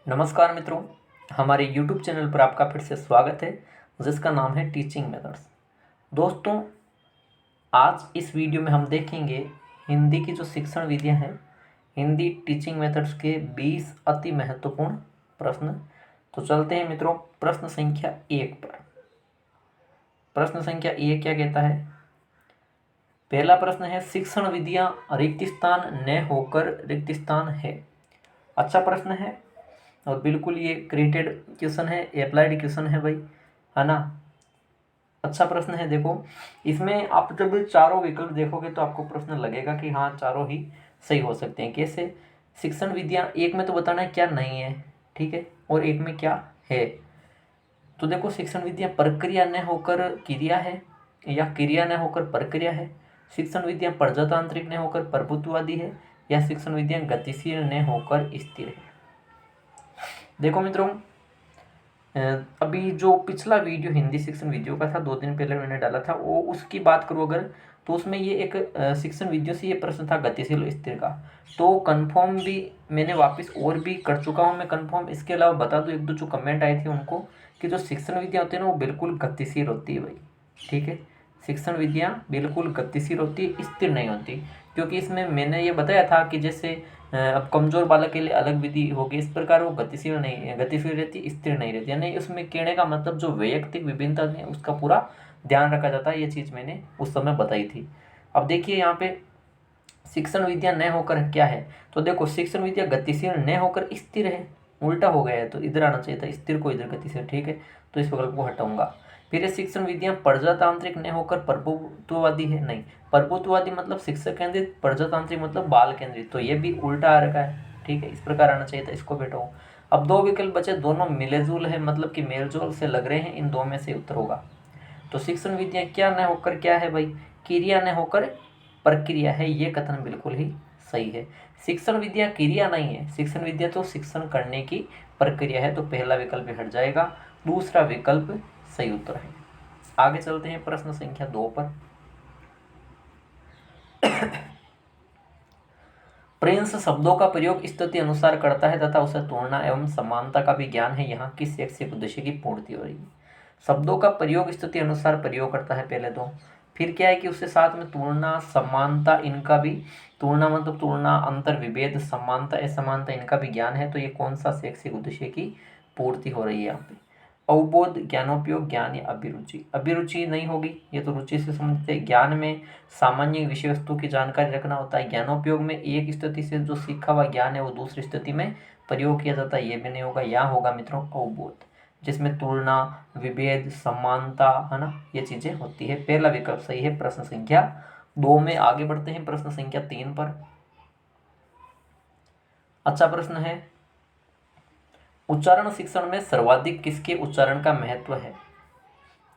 नमस्कार मित्रों, हमारे YouTube चैनल पर आपका फिर से स्वागत है जिसका नाम है टीचिंग मेथड्स। दोस्तों, आज इस वीडियो में हम देखेंगे हिंदी की जो शिक्षण विधियां हैं, हिंदी टीचिंग मेथड्स के 20 अति महत्वपूर्ण प्रश्न। तो चलते हैं मित्रों प्रश्न संख्या 1 पर। प्रश्न संख्या 1 क्या कहता है? पहला प्रश्न है, शिक्षण विधियां रिक्त स्थान न होकर रिक्त स्थान है। अच्छा प्रश्न है और बिल्कुल ये क्रिएटेड क्वेश्चन है, अप्लाइड क्वेश्चन है भाई, है ना। अच्छा प्रश्न है। देखो, इसमें आप जब चारों विकल्प देखोगे तो आपको प्रश्न लगेगा कि हाँ, चारों ही सही हो सकते हैं। कैसे? शिक्षण विधियां एक में तो बताना है क्या नहीं है, ठीक है, और एक में क्या है। तो देखो, शिक्षण विधियां प्रक्रिया न होकर क्रिया है या क्रिया न होकर प्रक्रिया है। शिक्षण विधियां प्रजातांत्रिक न होकर प्रभुत्ववादी है या शिक्षण विधियां गतिशील न होकर स्थिर है। देखो मित्रों, अभी जो पिछला वीडियो हिंदी शिक्षण वीडियो का था, 2 दिन पहले मैंने डाला था, वो उसकी बात करूँ अगर, तो उसमें ये एक शिक्षण वीडियो से ये प्रश्न था गतिशील स्थिर का। तो कंफर्म भी मैंने वापस और भी कर चुका हूँ मैं कंफर्म। इसके अलावा बता दूँ, एक दो जो कमेंट आए थे उनको, कि जो शिक्षण विधियाँ होती है ना वो बिल्कुल गतिशील होती है भाई, ठीक है। शिक्षण विधियाँ बिल्कुल गतिशील होती है, स्थिर नहीं होती। क्योंकि इसमें मैंने ये बताया था कि जैसे अब कमजोर बालक के लिए अलग विधि होगी, इस प्रकार वो गतिशील नहीं, गतिशील रहती, स्थिर नहीं रहती। यानी उसमें कहने का मतलब जो वैयक्तिक विभिन्नता है उसका पूरा ध्यान रखा जाता है। ये चीज़ मैंने उस समय बताई थी। अब देखिए यहाँ पे शिक्षण विधियां न होकर क्या है। तो देखो, शिक्षण विधियां गतिशील न होकर स्थिर है, उल्टा हो गया है, तो इधर आना चाहिए था, स्थिर को इधर गतिशील, ठीक है। तो इस विकल्प को हटाऊंगा। फिर ये शिक्षण विधियां प्रजातांत्रिक न होकर प्रभुत्ववादी है। नहीं, प्रभुत्ववादी मतलब शिक्षक केंद्रित, प्रजातांत्रिक मतलब बाल केंद्रित, तो ये भी उल्टा आ रखा है, ठीक है। इस प्रकार आना चाहिए था, इसको बेटाओ। अब 2 विकल्प बचे, दोनों मिलेजुल है, मतलब कि मेलजोल से लग रहे हैं, इन दो में से उत्तर होगा। तो शिक्षण विधियां क्या न होकर क्या है भाई? क्रिया न होकर प्रक्रिया है। ये कथन बिल्कुल ही सही है। शिक्षण विद्या क्रिया नहीं है, शिक्षण विद्या तो शिक्षण करने की प्रक्रिया है। तो पहला विकल्प हट जाएगा, दूसरा विकल्प सही उत्तर है। आगे चलते हैं प्रश्न संख्या 2 पर। प्रिंस शब्दों का प्रयोग स्थिति अनुसार करता है तथा उसे तुलना एवं समानता का भी ज्ञान है। यहाँ किस एक से उद्देश्य की पूर्ति हो रही है? शब्दों का प्रयोग स्थिति अनुसार प्रयोग करता है पहले तो, फिर क्या है कि उसके साथ में तुलना समानता, इनका भी, तुलना मतलब तुलना, अंतर विभेद, समानता असमानता, इनका भी ज्ञान है। तो ये कौन सा शैक्षिक उद्देश्य की पूर्ति हो रही है यहाँ पे? अवबोध, ज्ञानोपयोग, ज्ञान या अभिरुचि? अभिरुचि नहीं होगी, ये तो रुचि से संबंधित है। ज्ञान में सामान्य विषय वस्तु की जानकारी रखना होता है। ज्ञानोपयोग में एक स्थिति से जो सीखा हुआ ज्ञान है वो दूसरी स्थिति में प्रयोग किया जाता है, ये भी नहीं होगा। यहाँ होगा मित्रों अवबोध, जिसमें तुलना, विभेद, समानता, है ना, ये चीजें होती है। पहला विकल्प सही है प्रश्न संख्या 2 में। आगे बढ़ते हैं प्रश्न संख्या 3 पर। अच्छा प्रश्न है, उच्चारण शिक्षण में सर्वाधिक किसके उच्चारण का महत्व है?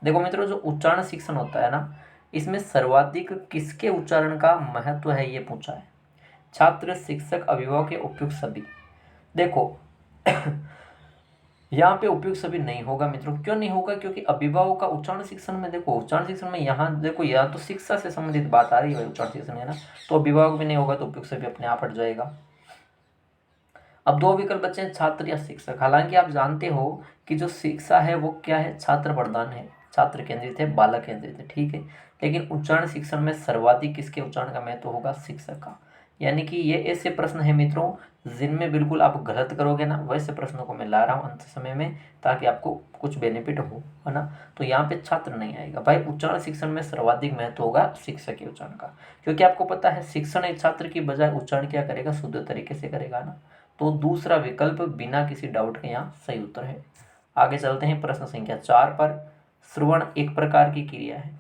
देखो मित्रों, जो उच्चारण शिक्षण होता है ना, इसमें सर्वाधिक किसके उच्चारण का महत्व है ये पूछा है। छात्र, शिक्षक, अभिभावक या उपयुक्त सभी? देखो यहाँ पे उपयुक्त सभी नहीं होगा मित्रों। क्यों नहीं होगा? क्योंकि अभिभावक का उच्चारण शिक्षण में, देखो उच्चारण शिक्षण में यहाँ देखो, या तो शिक्षा से संबंधित बात आ रही है उच्चारण शिक्षण, है ना, तो अभिभावक भी नहीं होगा, तो उपयुक्त सभी अपने आप हट जाएगा। अब 2 विकल्प बचे हैं, छात्र या शिक्षक। हालांकि आप जानते हो कि जो शिक्षा है वो क्या है? छात्र प्रधान है, छात्र केंद्रित है, बालक केंद्रित है, ठीक है। लेकिन उच्चारण शिक्षण में सर्वाधिक किसके उच्चारण का महत्व होगा? शिक्षक का। यानी कि ये ऐसे प्रश्न है मित्रों जिनमें बिल्कुल आप गलत करोगे ना, वैसे प्रश्नों को मैं ला रहा हूँ अंत समय में, ताकि आपको कुछ बेनिफिट हो, है ना। तो यहाँ पे छात्र नहीं आएगा भाई। उच्चारण शिक्षण में सर्वाधिक महत्व होगा शिक्षक के उच्चारण का, क्योंकि आपको पता है शिक्षण एक छात्र की बजाय उच्चारण क्या करेगा? शुद्ध तरीके से करेगा ना। तो दूसरा विकल्प बिना किसी डाउट के यहाँ सही उत्तर है। आगे चलते हैं प्रश्न संख्या 4 पर। श्रवण एक प्रकार की क्रिया है।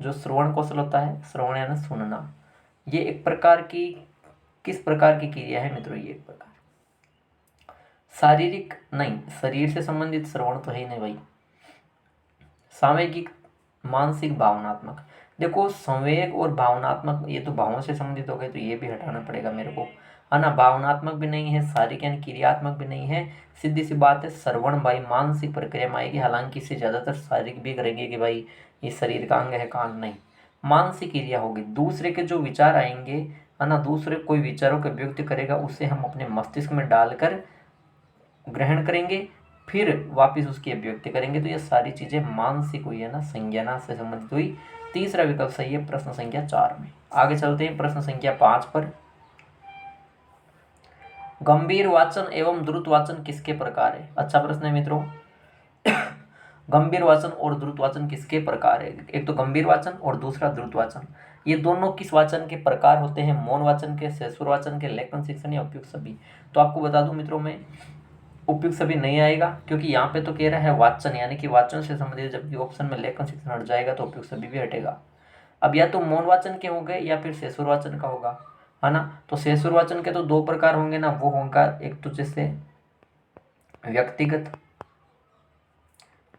जो श्रवण कौशल होता है, श्रवण यानी सुनना, ये एक प्रकार की, किस प्रकार की क्रिया है मित्रों? ये एक प्रकार शारीरिक नहीं, शरीर से संबंधित श्रवण तो है ही नहीं भाई। सामयिक, मानसिक, भावनात्मक। देखो, संवेग और भावनात्मक ये तो भावों से संबंधित हो गए, तो ये भी हटाना पड़ेगा मेरे को, है ना। भावनात्मक भी नहीं है, शारीरिक यानी क्रियात्मक भी नहीं है। सीधी सी बात है, श्रवण भाई मानसिक प्रक्रिया में आएगी। हालांकि इससे ज़्यादातर शारीरिक भी करेंगे कि भाई ये शरीर का अंग है, कान नहीं। मानसिक क्रिया होगी, दूसरे के जो विचार आएंगे, है ना, दूसरे कोई विचारों का व्यक्त करेगा, उसे हम अपने मस्तिष्क में डालकर ग्रहण करेंगे, फिर वापस उसकी अभिव्यक्ति करेंगे। तो ये सारी चीज़ें मानसिक हुई है ना, संज्ञाना से संबंधित हुई। तीसरा विकल्प सही है प्रश्न संख्या 4 में। आगे चलते हैं प्रश्न संख्या 5 पर। गंभीर वाचन एवं द्रुत वाचन किसके प्रकार है? अच्छा प्रश्न है मित्रों। गंभीर वाचन और द्रुत वाचन किसके प्रकार है? एक तो गंभीर वाचन और दूसरा द्रुत वाचन। ये दोनों किस वाचन के प्रकार होते हैं? मौन वाचन के, सेसुर वाचन के, लेखन शिक्षण या उपयुक्त सभी? तो आपको बता दूं मित्रों, में उपयुक्त सभी नहीं आएगा, क्योंकि यहाँ पे तो कह रहा है वाचन, यानी कि वाचन से संबंधित, जबकि ऑप्शन में लेखन शिक्षण हट जाएगा तो उपयुक्त सभी भी हटेगा। अब या तो मौन वाचन के होंगे या फिर सेसुर वाचन का होगा, है ना। तो सेसुर वाचन के तो दो प्रकार होंगे ना, वो होगा एक तो जैसे व्यक्तिगत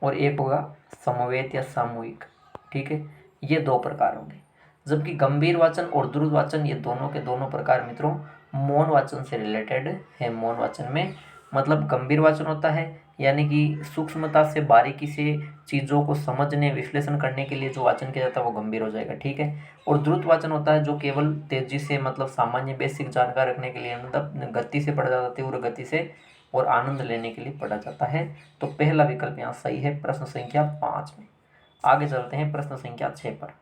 और एक होगा समवेत या सामूहिक, ठीक है। ये दो प्रकार होंगे। जबकि गंभीर वाचन और द्रुत वाचन ये दोनों के दोनों प्रकार मित्रों मौन वाचन से रिलेटेड है। मौन वाचन में मतलब गंभीर वाचन होता है, यानी कि सूक्ष्मता से, बारीकी से चीज़ों को समझने, विश्लेषण करने के लिए जो वाचन किया जाता है वो गंभीर हो जाएगा, ठीक है। और द्रुत वाचन होता है जो केवल तेजी से, मतलब सामान्य बेसिक जानकारी रखने के लिए, मतलब गति से पढ़ा जाता है, तीव्र गति से, और आनंद लेने के लिए पढ़ा जाता है। तो पहला विकल्प यहाँ सही है प्रश्न संख्या 5 में। आगे चलते हैं प्रश्न संख्या 6 पर।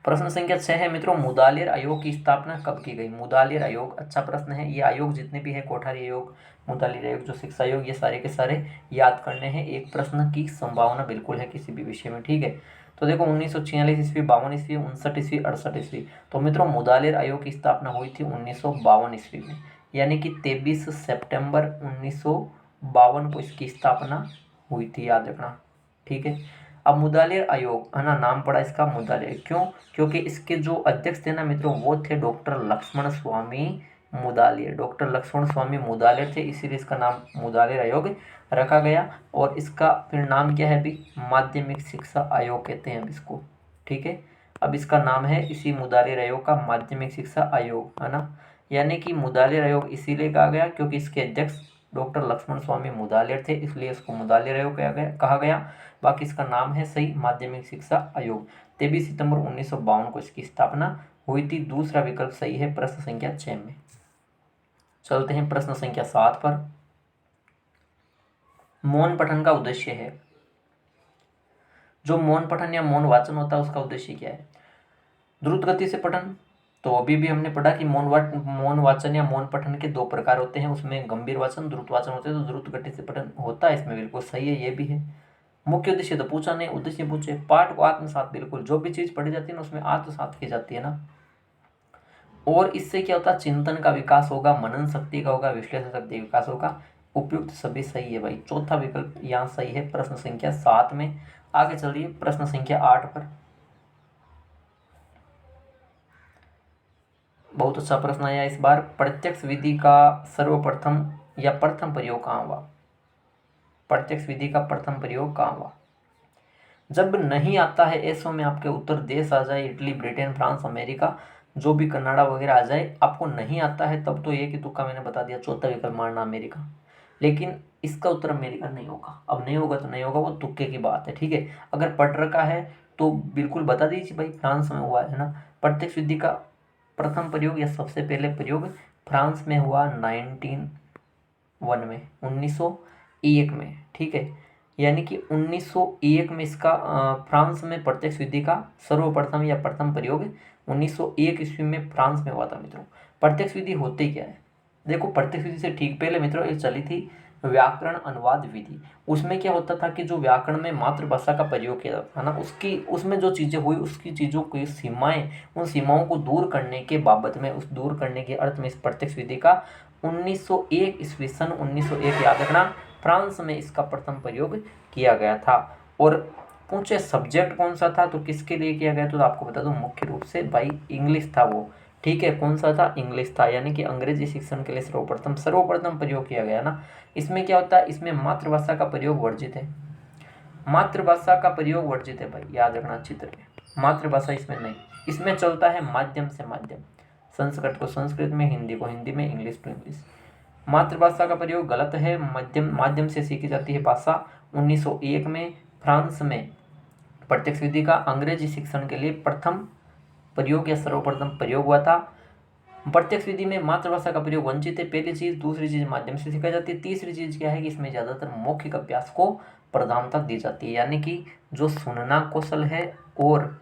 प्रश्न संख्या 6 है मित्रों, मुदालिर आयोग की स्थापना कब की गई? मुदालिर आयोग, अच्छा प्रश्न है। ये आयोग जितने भी है, कोठारी आयोग, मुदालिर आयोग, जो शिक्षा आयोग, ये सारे के सारे याद करने हैं। एक प्रश्न की संभावना बिल्कुल है किसी भी विषय में, ठीक है। तो देखो 1946 ईस्वी, 52 ईस्वी, 59 ईस्वी, 68 ईस्वी। तो मित्रों मुदालिर आयोग की स्थापना हुई थी 1952 ईस्वी में, यानी कि 23 सितंबर 1952 को इसकी स्थापना हुई थी, याद रखना, ठीक है। अब मुदालिर आयोग, है ना, नाम पड़ा इसका मुदालिर, क्यों? क्योंकि इसके जो अध्यक्ष थे ना मित्रों, वो थे डॉक्टर लक्ष्मण स्वामी मुदालिर। डॉक्टर लक्ष्मण स्वामी मुदालिर थे, इसीलिए इसका नाम मुदालिर आयोग रखा गया। और इसका फिर नाम क्या है अभी? माध्यमिक शिक्षा आयोग कहते हैं अब इसको, ठीक है। अब इसका नाम है इसी मुदालिर आयोग का माध्यमिक शिक्षा आयोग, है ना। यानी कि मुदालिर आयोग इसीलिए कहा गया क्योंकि इसके अध्यक्ष डॉक्टर लक्ष्मण स्वामी मुदालिर थे, इसलिए इसको मुदालिर आयोग कहा गया। बाकी इसका नाम है सही माध्यमिक शिक्षा आयोग। 23 सितंबर 1952 को इसकी स्थापना हुई थी। दूसरा विकल्प सही है प्रश्न संख्या 6 में। चलते हैं प्रश्न संख्या 7 पर। मौन पठन का उद्देश्य है। जो मौन पठन या मौन वाचन होता है उसका उद्देश्य क्या है? द्रुत गति से पठन, तो अभी भी हमने पढ़ा कि मौन वाचन या मौन पठन के दो प्रकार होते हैं, उसमें गंभीर वाचन, द्रुत वाचन होते हैं। तो द्रुत गति से पठन होता है, इसमें बिल्कुल सही है, ये भी है। मुख्य उद्देश्य तो पूछा नहीं, उद्देश्य पूछे। पाठ को आत्मसात, बिल्कुल जो भी चीज़ पढ़ी जाती है ना उसमें आत्मसात की जाती है ना, और इससे क्या होता है? चिंतन का विकास होगा, मनन शक्ति का होगा, विश्लेषण शक्ति का विकास होगा। उपयुक्त सभी सही है भाई, चौथा विकल्प यहाँ सही है प्रश्न संख्या 7 में। आगे चलिए प्रश्न संख्या 8 पर। बहुत अच्छा प्रश्न आया इस बार। प्रत्यक्ष विधि का सर्वप्रथम या प्रथम प्रयोग कहाँ हुआ? प्रत्यक्ष विधि का प्रथम प्रयोग कहाँ हुआ? जब नहीं आता है ऐसों में आपके उत्तर देश आ जाए, इटली, ब्रिटेन, फ्रांस, अमेरिका, जो भी कनाडा वगैरह आ जाए, आपको नहीं आता है तब तो ये कि तुक्का मैंने बता दिया, चौथा विकल्प मारना अमेरिका। लेकिन इसका उत्तर अमेरिका नहीं होगा। अब नहीं होगा तो नहीं होगा, वो तुक्के की बात है, ठीक है। अगर पढ़ रखा है तो बिल्कुल बता दीजिए भाई, फ्रांस में हुआ है ना। प्रत्यक्ष विधि का प्रथम प्रयोग या सबसे पहले प्रयोग फ्रांस में हुआ 1901 में, 1901 में, ठीक है। यानी कि 1901 में इसका फ्रांस में प्रत्यक्ष विधि का सर्वप्रथम या प्रथम प्रयोग 1901 ईस्वी में फ्रांस में हुआ था मित्रों। प्रत्यक्ष विधि होती क्या है? देखो प्रत्यक्ष विधि से ठीक पहले मित्रों एक चली थी व्याकरण अनुवाद विधि। उसमें क्या होता था कि जो व्याकरण में मातृभाषा का प्रयोग किया जाता है ना, उसमें जो चीज़ें हुई, उसकी चीज़ों की सीमाएं, उन सीमाओं को दूर करने के बाबत में, उस दूर करने के अर्थ में इस प्रत्यक्ष विधि का 1901 ईस्वी सन 1901 याद रखना, फ्रांस में इसका प्रथम प्रयोग किया गया था। और पूछे सब्जेक्ट कौन सा था तो किसके लिए किया गया, तो आपको बता दूं मुख्य रूप से भाई इंग्लिश था वो, ठीक है। कौन सा था? इंग्लिश था। यानी कि अंग्रेजी शिक्षण के लिए सर्वप्रथम प्रयोग किया गया ना। इसमें क्या होता है? इसमें मातृभाषा का प्रयोग वर्जित है। मातृभाषा का प्रयोग वर्जित है भाई, याद रखना अच्छी तरह। मातृभाषा इसमें नहीं, इसमें चलता है माध्यम से माध्यम, संस्कृत को संस्कृत में, हिंदी को हिंदी में, इंग्लिश टू इंग्लिश। मातृभाषा का प्रयोग गलत है, माध्यम से सीखी जाती है भाषा। 1901 में फ्रांस में प्रत्यक्ष विधि का अंग्रेजी शिक्षण के लिए प्रथम प्रयोग या सर्वप्रथम प्रयोग हुआ था। प्रत्यक्ष विधि में मातृभाषा का प्रयोग वंचित है, पहली चीज। दूसरी चीज माध्यम से सिखाई जाती है। तीसरी चीज क्या है कि इसमें ज्यादातर मौखिक अभ्यास को प्रधानता दी जाती है, यानी कि जो सुनना कौशल है और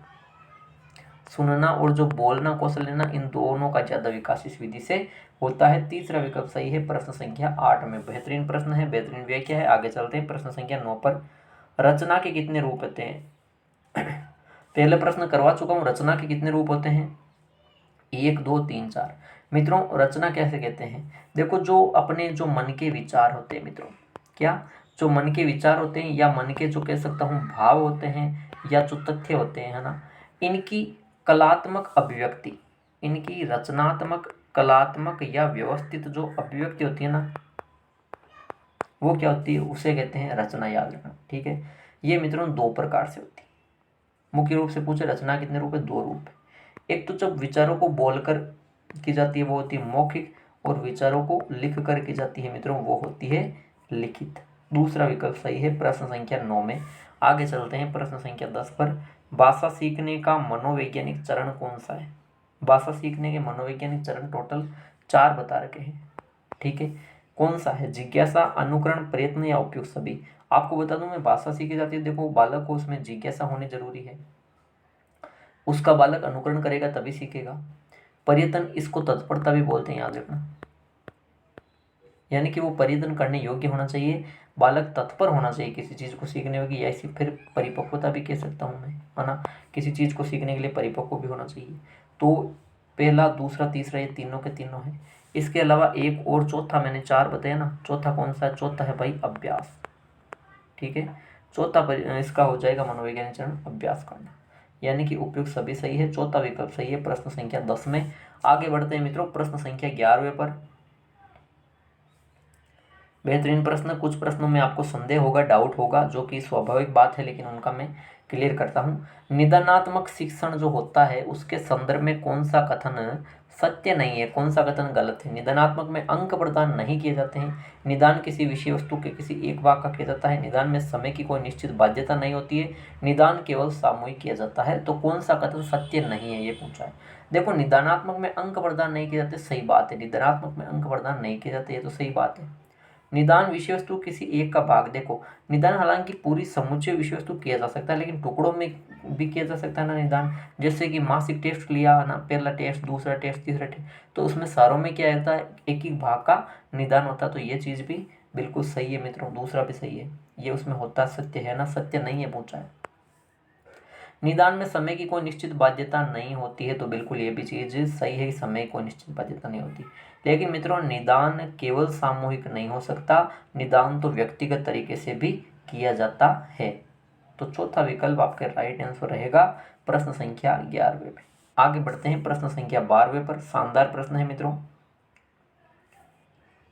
जो बोलना कौशल है ना, इन दोनों का ज्यादा विकास इस विधि से होता है। तीसरा विकल्प सही है प्रश्न संख्या 8 में। बेहतरीन प्रश्न है, बेहतरीन व्याख्या है। आगे चलते हैं प्रश्न संख्या 9 पर। रचना के कितने रूप होते हैं? पहले प्रश्न करवा चुका हूं, रचना के कितने रूप होते हैं? 1 2 3 4। मित्रों रचना कैसे कहते हैं? देखो जो अपने जो मन के विचार होते हैं मित्रों, क्या जो मन के विचार होते हैं या मन के जो कह सकता हूँ भाव होते हैं या जो तथ्य होते हैं, है ना, इनकी कलात्मक अभिव्यक्ति, इनकी रचनात्मक कलात्मक या व्यवस्थित जो अभिव्यक्ति होती है ना, वो क्या होती है? उसे कहते हैं रचना। याद रखना, ठीक है। ये मित्रों 2 प्रकार से होती है। मुख्य रूप से पूछे रचना कितने रूप है? 2 रूप है। एक तो जब विचारों को बोलकर की जाती है वो होती है मौखिक, और विचारों को लिख कर की जाती है मित्रों वो होती है लिखित। दूसरा विकल्प सही है प्रश्न संख्या 9 में। आगे चलते हैं प्रश्न संख्या 10 पर। भाषा सीखने का मनोवैज्ञानिक चरण कौन सा है? भाषा सीखने के मनोवैज्ञानिक चरण टोटल 4 बता रखे हैं, ठीक है। कौन सा है? जिज्ञासा, अनुकरण, प्रयत्न या उपयुक्त सभी। आपको बता दूं मैं, भाषा सीखी जाती है, देखो बालक को उसमें जिज्ञासा होनी जरूरी है, उसका बालक अनुकरण करेगा तभी सीखेगा। पर्यटन, इसको तत्परता भी बोलते हैं, याद रखना, यानी कि वो पर्यटन करने योग्य होना चाहिए, बालक तत्पर होना चाहिए किसी चीज़ को सीखने होगी, या इसी फिर परिपक्वता भी कह सकता हूँ मैं, है ना, किसी चीज़ को सीखने के लिए परिपक्व भी होना चाहिए। तो पहला, दूसरा, तीसरा, ये तीनों के तीनों है। इसके अलावा एक और चौथा मैंने 4 बताया ना, चौथा कौन सा है? चौथा है भाई अभ्यास, ठीक है। चौथा इसका हो जाएगा मनोवैज्ञानिक चरण अभ्यास करना, यानी कि उपयुक्त सभी सही है। चौथा विकल्प सही है प्रश्न संख्या 10 में। आगे बढ़ते हैं मित्रों प्रश्न संख्या 11वें पर। बेहतरीन प्रश्न। कुछ प्रश्नों में आपको संदेह होगा, डाउट होगा, जो कि स्वाभाविक बात है, लेकिन उनका मैं क्लियर करता हूँ। निदानात्मक शिक्षण जो होता है उसके संदर्भ में कौन सा कथन सत्य नहीं है, कौन सा कथन गलत है? निदानात्मक में अंक प्रदान नहीं किए जाते हैं। निदान किसी विषय वस्तु के किसी एक भाग का किया जाता है। निदान में समय की कोई निश्चित बाध्यता नहीं होती है। निदान केवल सामूहिक किया जाता है। तो कौन सा कथन सत्य नहीं है, ये पूछा है। देखो निदानात्मक में अंक प्रदान नहीं किए जाते, सही बात है। निदानात्मक में अंक प्रदान नहीं किए जाते, ये तो सही बात है। निदान विषय वस्तु किसी एक का भाग, देखो निदान हालांकि पूरी समुच्चय विषय वस्तु किया जा सकता है, लेकिन टुकड़ों में भी किया जा सकता है ना निदान। जैसे कि मासिक टेस्ट लिया ना, पहला टेस्ट, दूसरा टेस्ट, तीसरा टेस्ट, तो उसमें सारों में क्या रहता है? एक एक भाग का निदान होता है। तो ये चीज़ भी बिल्कुल सही है मित्रों, दूसरा भी सही है, ये उसमें होता सत्य है ना, सत्य नहीं है पूछा है। निदान में समय की कोई निश्चित बाध्यता नहीं होती है, तो बिल्कुल ये भी चीज़ सही है, समय की कोई निश्चित बाध्यता नहीं होती। लेकिन मित्रों निदान केवल सामूहिक नहीं हो सकता, निदान तो व्यक्तिगत तरीके से भी किया जाता है। तो चौथा विकल्प आपका राइट आंसर रहेगा प्रश्न संख्या 11वें पे। आगे बढ़ते हैं प्रश्न संख्या 12वें पर। शानदार प्रश्न है मित्रों।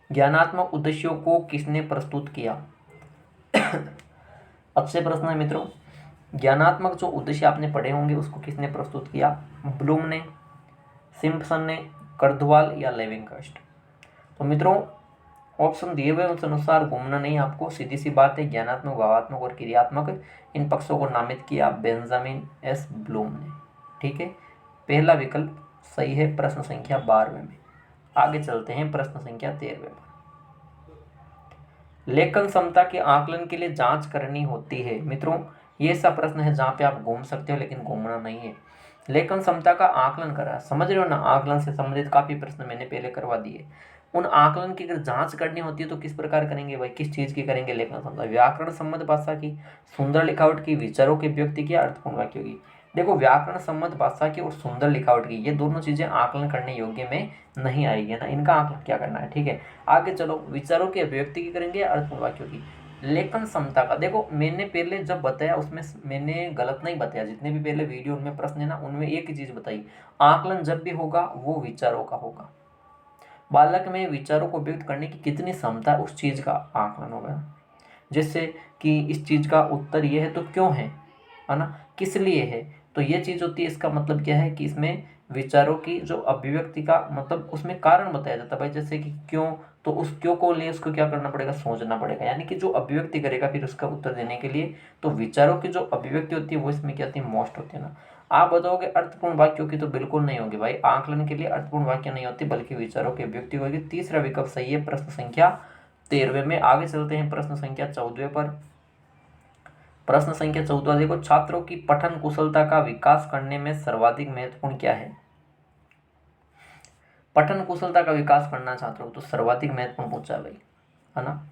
ज्ञानात्मक उद्देश्यों को किसने प्रस्तुत किया? अच्छे प्रश्न है मित्रों। ज्ञानात्मक जो उद्देश्य आपने पढ़े होंगे उसको किसने प्रस्तुत किया? ब्लूम ने, सिम्पसन ने, कर्दवाल या लेविनकस्ट। तो मित्रों ऑप्शन दिए हुए उस अनुसार घूमना नहीं आपको, सीधी सी बात है। ज्ञानात्मक, भावात्मक और क्रियात्मक, इन पक्षों को नामित किया बेंजामिन एस ब्लूम ने, ठीक है। पहला विकल्प सही है प्रश्न संख्या 12वें में। आगे चलते हैं प्रश्न संख्या 13वें पर। लेखन क्षमता के आकलन के लिए जांच करनी होती है। मित्रों ये ऐसा प्रश्न है जहाँ पे आप घूम सकते हो, लेकिन घूमना नहीं है। लेखन क्षमता का आकलन करा, समझ रहे हो ना, आकलन से संबंधित काफी प्रश्न मैंने पहले करवा दिए। उन आकलन की अगर जांच करनी होती है तो किस प्रकार करेंगे भाई? किस चीज की करेंगे लेखन क्षमता? व्याकरण सम्मत भाषा की, सुंदर लिखावट की, विचारों की व्यक्ति की, अर्थपूर्ण वाक्यों की। देखो व्याकरण सम्मत भाषा की और सुंदर लिखावट की, ये दोनों चीजें आकलन करने योग्य में नहीं आएगी ना, इनका आकलन क्या करना है, ठीक है। आगे चलो, विचारों की अभिव्यक्ति की करेंगे, अर्थपूर्ण वाक्यों की। लेखन क्षमता का देखो मैंने पहले जब बताया उसमें मैंने गलत नहीं बताया, जितने भी पहले वीडियो उनमें प्रश्न है ना, उनमें एक ही चीज बताई, आकलन जब भी होगा वो विचारों का होगा। बालक में विचारों को व्यक्त करने की कितनी क्षमता है उस चीज का आकलन होगा। जैसे कि इस चीज का उत्तर ये है तो क्यों है ना, किस लिए है, तो ये चीज होती है। इसका मतलब क्या है कि इसमें विचारों की जो अभिव्यक्ति का मतलब उसमें कारण बताया जाता है भाई। जैसे कि क्यों, तो उस क्यों को लिए उसको क्या करना पड़ेगा? सोचना पड़ेगा, यानी कि जो अभिव्यक्ति करेगा फिर उसका उत्तर देने के लिए, तो विचारों की जो अभिव्यक्ति होती है वो इसमें क्या होती है? मोस्ट होती है ना। आप बताओगे अर्थपूर्ण वाक्यों की, तो बिल्कुल नहीं होगी भाई। आकलन के लिए अर्थपूर्ण वाक्य नहीं होती बल्कि विचारों की अभिव्यक्ति होगी। तीसरा विकल्प सही है प्रश्न संख्या 13वें में। आगे चलते हैं प्रश्न संख्या 14वें पर। प्रश्न संख्या 14 देखो, छात्रों की पठन कुशलता का विकास करने में सर्वाधिक महत्वपूर्ण क्या है? पठन कुशलता का विकास करना छात्रों को तो सर्वाधिक महत्वपूर्ण पूछा है भाई, है ना।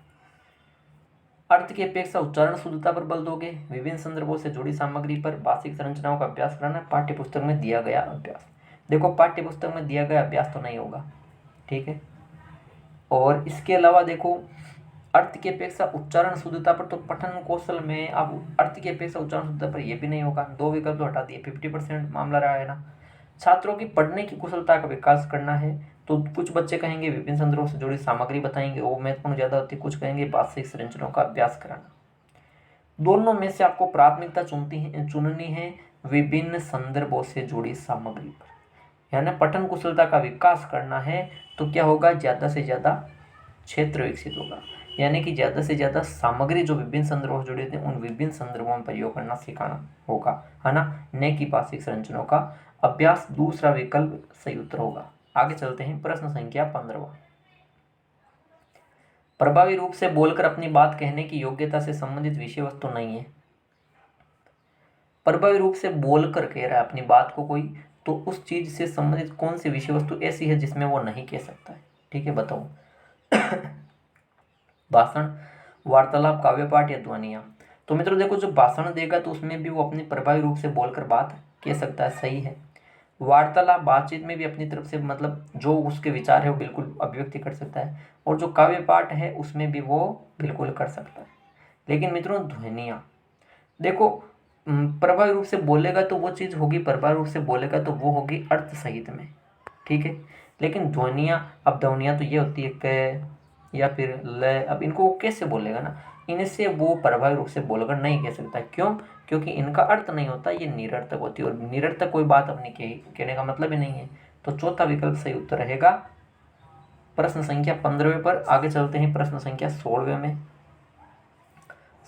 अर्थ की अपेक्षा उच्चारण शुद्धता पर बल दोगे, विभिन्न संदर्भों से जुड़ी सामग्री पर भाषिक संरचनाओं का अभ्यास कराना, पाठ्यपुस्तक में दिया गया अभ्यास। देखो पाठ्यपुस्तक में दिया गया अभ्यास तो नहीं होगा, ठीक है। और इसके अलावा देखो अर्थ की अपेक्षा उच्चारण शुद्धता पर, तो पठन कौशल में अब अर्थ की अपेक्षा उच्चारण शुद्धता पर यह भी नहीं होगा। दो विकल्प तो हटा दिए, 50% मामला रहा है ना। छात्रों की पढ़ने की कुशलता का विकास करना है, तो कुछ बच्चे कहेंगे विभिन्न संदर्भों से जुड़ी सामग्री बताएंगे, वो महत्वपूर्ण ज़्यादा होती है। कुछ कहेंगे भाषिक संरचनाओं का अभ्यास कराना। दोनों में से आपको प्राथमिकता चुननी है विभिन्न संदर्भों से जुड़ी सामग्री पर, यानी पठन कुशलता का विकास करना है तो क्या होगा, ज़्यादा से ज़्यादा क्षेत्र विकसित होगा, यानी कि ज़्यादा से ज़्यादा सामग्री जो विभिन्न संदर्भों से जुड़े थे उन विभिन्न संदर्भों में प्रयोग करना सिखाना होगा, है ना, न कि भाषिक संरचनाओं का अभ्यास। दूसरा विकल्प सही उत्तर होगा। आगे चलते हैं प्रश्न संख्या 15। प्रभावी रूप से बोलकर अपनी बात कहने की योग्यता से संबंधित विषय वस्तु नहीं है। प्रभावी रूप से बोलकर कह रहा है अपनी बात को कोई, तो उस चीज से संबंधित कौन सी विषय वस्तु ऐसी है जिसमें वो नहीं कह सकता है? ठीक है, बताओ। भाषण, वार्तालाप, काव्य पाठ या ध्वनियाँ। तो मित्रों देखो, जो भाषण देगा तो उसमें भी वो अपनी प्रभावी रूप से बोलकर बात कह सकता है, सही है। वार्तालाप, बातचीत में भी अपनी तरफ से मतलब जो उसके विचार है वो बिल्कुल अभिव्यक्ति कर सकता है। और जो काव्य पाठ है उसमें भी वो बिल्कुल कर सकता है। लेकिन मित्रों ध्वनियाँ देखो, प्रभावी रूप से बोलेगा तो वो चीज़ होगी, प्रभावी रूप से बोलेगा तो वो होगी अर्थ सहित में, ठीक है। लेकिन ध्वनियाँ, अब ध्वनियाँ तो ये होती है क या फिर ल, अब इनको वो कैसे बोलेगा ना, इनसे वो प्रभावी रूप से बोलकर नहीं कह सकता। क्यों? क्योंकि इनका अर्थ नहीं होता, ये निरर्थक होती है, और निरर्थक कोई बात अपनी कहने का मतलब ही नहीं है। तो चौथा विकल्प सही उत्तर रहेगा प्रश्न संख्या 15वें पर। आगे चलते हैं प्रश्न संख्या 16वें में।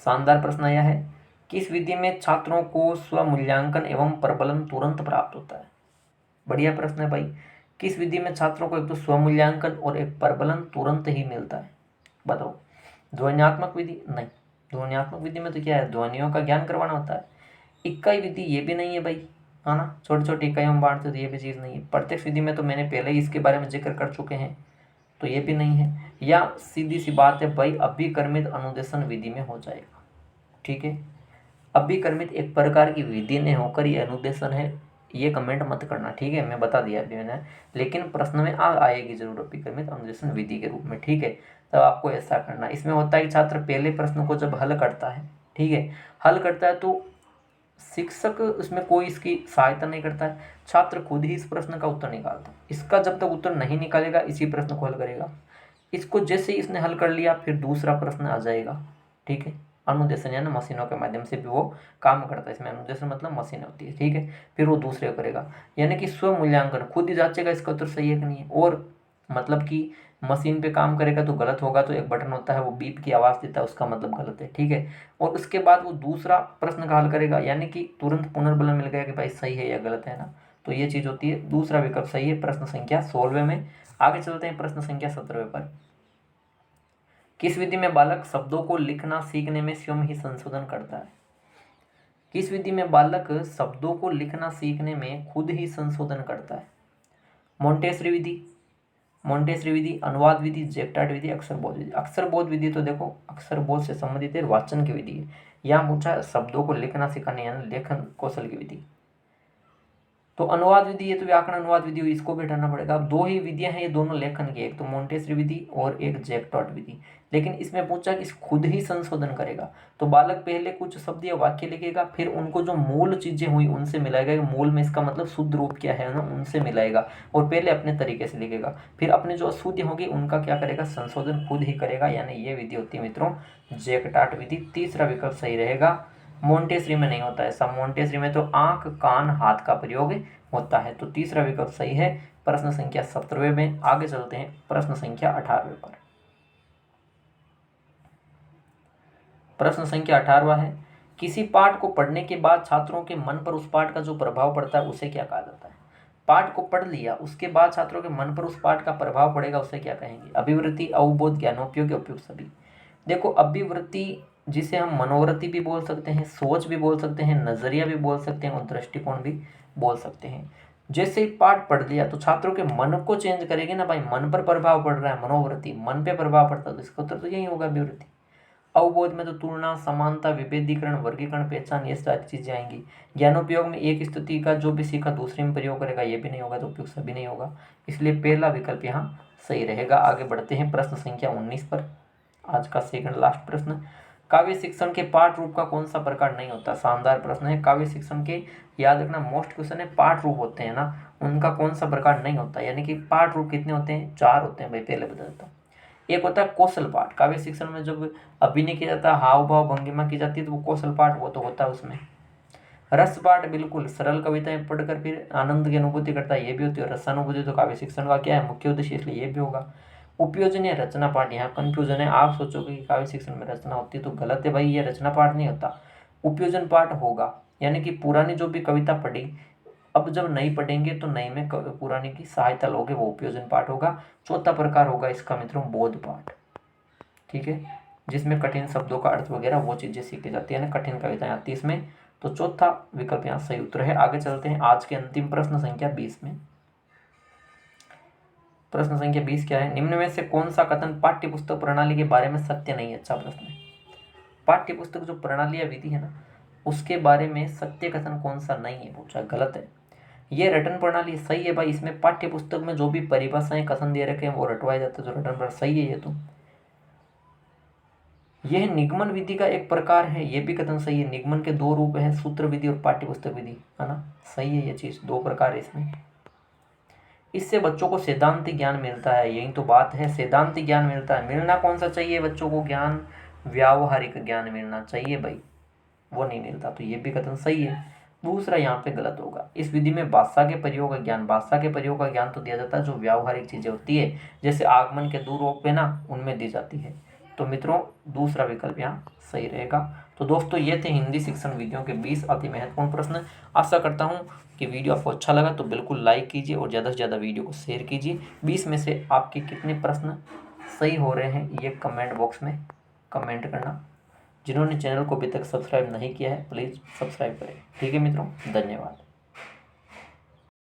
शानदार प्रश्न आया है, किस विधि में छात्रों को स्वमूल्यांकन एवं प्रबलन तुरंत प्राप्त होता है? बढ़िया प्रश्न है भाई। किस विधि में छात्रों को एक तो स्वमूल्यांकन और एक प्रबलन तुरंत ही मिलता है? बताओ। ध्वन्यात्मक विधि? नहीं, ध्वन्यात्मक विधि में तो क्या है, ध्वनियों का ज्ञान करवाना होता है। इकाई विधि ये भी नहीं है भाई, है ना, छोटी छोटी इकाइयों में बांटते तो ये भी चीज़ नहीं है। प्रत्यक्ष विधि में तो मैंने पहले ही इसके बारे में जिक्र कर चुके हैं, तो ये भी नहीं है। या सीधी सी बात है भाई, अभिकर्मित अनुदेशन विधि में हो जाएगा, ठीक है। अभिकर्मित एक प्रकार की विधि ने होकर ये अनुदेशन है, ये कमेंट मत करना, ठीक है, मैं बता दिया अभी मैंने। लेकिन प्रश्न में आएगी जरूर अभिकर्मित अनुदेशन विधि के रूप में, ठीक है। तब आपको ऐसा करना। इसमें होता है कि छात्र पहले प्रश्न को जब हल करता है, ठीक है, हल करता है तो शिक्षक उसमें कोई इसकी सहायता नहीं करता है, छात्र खुद ही इस प्रश्न का उत्तर निकालता है। इसका जब तक उत्तर नहीं निकालेगा इसी प्रश्न को हल करेगा। इसको जैसे ही इसने हल कर लिया फिर दूसरा प्रश्न आ जाएगा, ठीक है। अनुदेशन यानी मशीनों के माध्यम से भी वो काम करता है। इसमें अनुदेशन मतलब मशीन होती है, ठीक है। फिर वो दूसरे को करेगा, यानी कि स्व मूल्यांकन खुद ही जांचेगा इसका उत्तर सही है कि नहीं है। और मतलब कि मशीन पे काम करेगा तो गलत होगा, तो एक बटन होता है वो बीप की आवाज़ देता है, उसका मतलब गलत है, ठीक है। और उसके बाद वो दूसरा प्रश्न का हल करेगा, यानी कि तुरंत पुनर्बलन मिल गया कि भाई सही है या गलत है ना। तो ये चीज़ होती है, दूसरा विकल्प सही है प्रश्न संख्या 16वें में। आगे चलते हैं प्रश्न संख्या 17वें पर। किस विधि में बालक शब्दों को लिखना सीखने में स्वयं ही संशोधन करता है? किस विधि में बालक शब्दों को लिखना सीखने में खुद ही संशोधन करता है? मोंटेसरी विधि, मोंटेसरी विधि, अनुवाद विधि, जैक्टार्ड विधि, अक्षरबोध विधि। अक्षरबोध विधि तो देखो अक्षरबोध से संबंधित है, वाचन की विधि है। यहाँ पूछा शब्दों को लिखना सिखाने यानी लेखन कौशल की विधि। तो अनुवाद विधि, ये तो व्याकरण अनुवाद विधि हुई, इसको भी हटाना पड़ेगा। अब दो ही विधियां हैं ये दोनों लेखन की, एक तो मोंटेसरी विधि और एक जैक्टार्ड विधि। लेकिन इसमें पूछा कि खुद ही संशोधन करेगा, तो बालक पहले कुछ शब्द या वाक्य लिखेगा, फिर उनको जो मूल चीजें हुई उनसे मिलाएगा। मूल में इसका मतलब शुद्ध रूप क्या है ना, उनसे मिलाएगा और पहले अपने तरीके से लिखेगा, फिर अपने जो अशुद्ध होगी उनका क्या करेगा, संशोधन खुद ही करेगा। यानी ये विधि होती है मित्रों जैक्टार्ड विधि। तीसरा विकल्प सही रहेगा। मोंटेसरी में नहीं होता ऐसा, मोंटेसरी में तो आंख, कान, हाथ का प्रयोग होता है। तो तीसरा विकल्प सही है प्रश्न संख्या 17वें में। आगे चलते हैं प्रश्न संख्या 18वें पर। प्रश्न संख्या 18वां है, किसी पाठ को पढ़ने के बाद छात्रों के मन पर उस पाठ का जो प्रभाव पड़ता है उसे क्या कहा जाता है? पाठ को पढ़ लिया, उसके बाद छात्रों के मन पर उस पाठ का प्रभाव पड़ेगा, उसे क्या कहेंगे? अभिवृत्ति, अवबोध, ज्ञानोपयोगी, उपयुक्त सभी। देखो, अभिवृत्ति जिसे हम मनोवृत्ति भी बोल सकते हैं, सोच भी बोल सकते हैं, नजरिया भी बोल सकते हैं और दृष्टिकोण भी बोल सकते हैं। जैसे ही पाठ पढ़ लिया तो छात्रों के मन को चेंज करेगी ना भाई, मन पर प्रभाव पड़ रहा है, मनोवृत्ति, मन पे प्रभाव पड़ता है, तो इसका उत्तर तो यही होगा, अभिवृत्ति। अवबोध में तो तुलना, समानता, विभेदीकरण, वर्गीकरण, पहचान, ये सारी चीजें आएंगी। ज्ञानोपयोग में एक स्थिति का जो भी सीखा दूसरे में प्रयोग करेगा, ये भी नहीं होगा, तो उपयुक्त सभी नहीं होगा। इसलिए पहला विकल्प यहाँ सही रहेगा। आगे बढ़ते हैं प्रश्न संख्या 19 पर, आज का सेकंड लास्ट प्रश्न। काव्य शिक्षण के पाठ रूप का कौन सा प्रकार नहीं होता? शानदार प्रश्न है। काव्य शिक्षण के, याद रखना, मोस्ट क्वेश्चन है, पाठ रूप होते हैं ना, उनका कौन सा प्रकार नहीं होता? यानी कि पाठ रूप कितने होते हैं? 4 होते हैं भाई, पहले बता देता हूँ। एक होता है कौशल पाठ। काव्य शिक्षण में जब अभिनय किया जाता है, हाव भाव भंगिमा की जाती है, तो वो कौशल पाठ वो तो होता है उसमें। रस पाठ, बिल्कुल सरल कविताएं पढ़कर फिर आनंद की अनुभूति करता है, ये भी होती है। रसानुभूति तो काव्य शिक्षण का क्या है? मुख्य उद्देश्य, इसलिए ये भी होगा। उपयोजन या रचना पाठ, यहाँ कंफ्यूजन है। आप सोचोगे कि काव्य शिक्षण में रचना होती है, तो गलत है भाई, ये रचना पाठ नहीं होता, उपयोजन पाठ होगा। यानी कि पुरानी जो भी कविता पढ़ी, अब जब नई पढ़ेंगे तो नई में पुरानी की सहायता लोगे, वो उपयोजन पाठ होगा। चौथा प्रकार होगा इसका मित्रों बोध पाठ, ठीक है, जिसमें कठिन शब्दों का अर्थ वगैरह वो चीजें सीखी जाती है ना, कठिन कविताएं आती है इसमें। तो चौथा विकल्प यहाँ सही उत्तर है। आगे चलते हैं आज के अंतिम प्रश्न संख्या 20 में। प्रश्न संख्या 20 क्या है? निम्न में से कौन सा कथन पाठ्य पुस्तक प्रणाली के बारे में सत्य नहीं है? अच्छा प्रश्न है। पाठ्य पुस्तक जो प्रणाली या विधि है ना, उसके बारे में सत्य कथन कौन सा नहीं है पूछा, गलत है। ये रटन प्रणाली सही है भाई, इसमें पाठ्य पुस्तक में जो भी परिभाषाएं कथन दे रखे हैं वो रटवाए जाते हैं, जो रटन प्रणाली सही है ये तो। यह निगमन विधि का एक प्रकार है, ये भी कथन सही है। निगमन के 2 रूप हैं, सूत्र विधि और पाठ्य पुस्तक विधि, है ना, सही है ये चीज, 2 प्रकार है इसमें। इससे बच्चों को सैद्धांतिक ज्ञान मिलता है, यही तो बात है, सैद्धांतिक ज्ञान मिलता है। मिलना कौन सा चाहिए बच्चों को? ज्ञान, व्यावहारिक ज्ञान मिलना चाहिए भाई, वो नहीं मिलता, तो ये भी कथन सही है। दूसरा यहाँ पे गलत होगा। इस विधि में भाषा के प्रयोग का ज्ञान, भाषा के प्रयोग का ज्ञान तो दिया जाता है जो व्यावहारिक चीजें होती है, जैसे आगमन के 2 रूप है ना, उनमें दी जाती है। तो मित्रों दूसरा विकल्प यहाँ सही रहेगा। तो दोस्तों ये थे हिंदी शिक्षण विधियों के 20 अति महत्वपूर्ण प्रश्न। आशा करता हूँ कि वीडियो आपको अच्छा लगा, तो बिल्कुल लाइक कीजिए और ज़्यादा से ज़्यादा वीडियो को शेयर कीजिए। 20 में से आपके कितने प्रश्न सही हो रहे हैं ये कमेंट बॉक्स में कमेंट करना। जिन्होंने चैनल को अभी तक सब्सक्राइब नहीं किया है प्लीज़ सब्सक्राइब करें। ठीक है मित्रों, धन्यवाद।